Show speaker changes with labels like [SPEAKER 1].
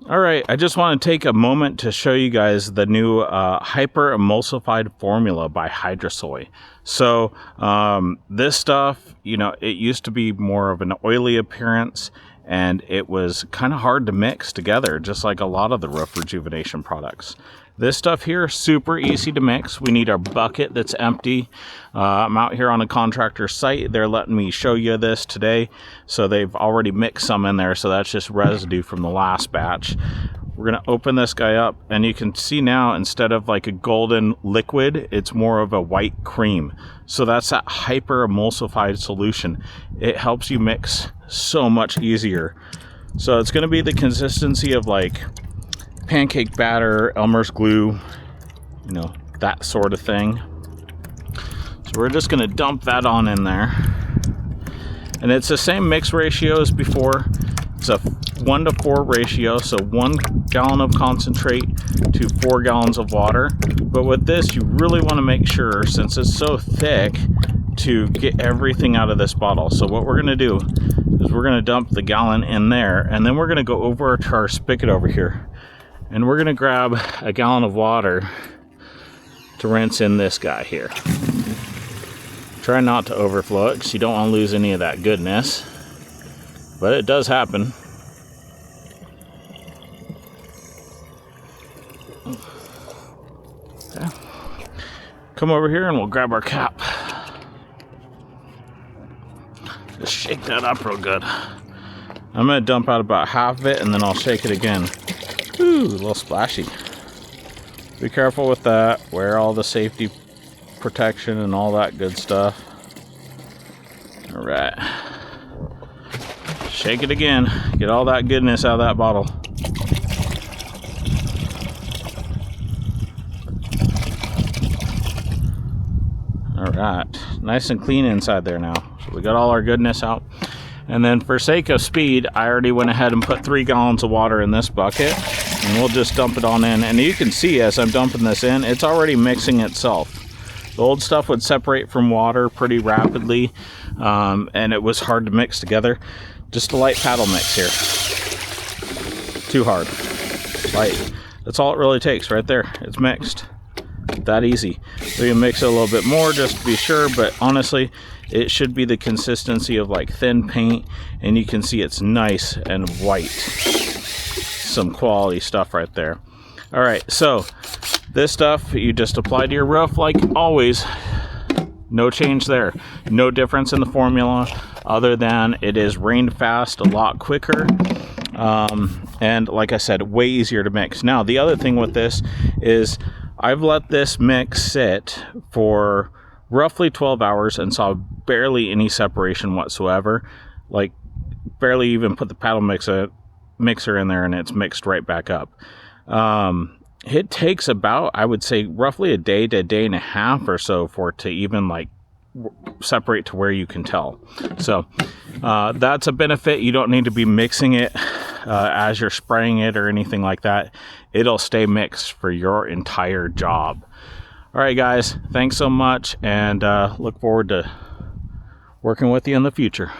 [SPEAKER 1] All right, I just want to take a moment to show you guys the new Hyper-Emulsified formula by HydraSoy. So this stuff, you know, it used to be more of an oily appearance, and it was kind of hard to mix together, just like a lot of the roof rejuvenation products. This stuff here, super easy to mix. We need our bucket that's empty. I'm out here on a contractor site. They're letting me show you this today. So they've already mixed some in there. So that's just residue from the last batch. We're gonna open this guy up, and you can see now, instead of like a golden liquid, it's more of a white cream. So that's that hyper-emulsified solution. It helps you mix so much easier. So it's gonna be the consistency of like pancake batter, Elmer's glue, you know, that sort of thing. So we're just going to dump that on in there. And it's the same mix ratio as before. It's a 1-to-4 ratio, so 1 gallon of concentrate to 4 gallons of water. But with this, you really want to make sure, since it's so thick, to get everything out of this bottle. So what we're going to do is we're going to dump the gallon in there, and then we're going to go over to our spigot over here. And we're gonna grab a gallon of water to rinse in this guy here. Try not to overflow it, because you don't want to lose any of that goodness. But it does happen. Okay. Come over here and we'll grab our cap. Just shake that up real good. I'm gonna dump out about half of it, and then I'll shake it again. Ooh, a little splashy. Be careful with that. Wear all the safety protection and all that good stuff. All right. Shake it again. Get all that goodness out of that bottle. All right. Nice and clean inside there now. So we got all our goodness out. And then for sake of speed, I already went ahead and put 3 gallons of water in this bucket. And we'll just dump it on in. And you can see as I'm dumping this in, it's already mixing itself. The old stuff would separate from water pretty rapidly, and it was hard to mix together. Just a light paddle mix here. Too hard. Light. That's all it really takes right there. It's mixed. That easy. So you mix it a little bit more just to be sure, but honestly, it should be the consistency of like thin paint, and you can see it's nice and white. Some quality stuff right there. All right, so this stuff you just apply to your roof like always. No change there. No difference in the formula other than it is rain fast, a lot quicker, and like I said, way easier to mix. Now the other thing with this is I've let this mix sit for roughly 12 hours and saw barely any separation whatsoever. Like barely even put the paddle mixer in there, and it's mixed right back up. It takes about, I would say, roughly a day to a day and a half or so for it to even like separate to where you can tell. So that's a benefit. You don't need to be mixing it as you're spraying it or anything like that. It'll stay mixed for your entire job. All right, guys, thanks so much, and look forward to working with you in the future.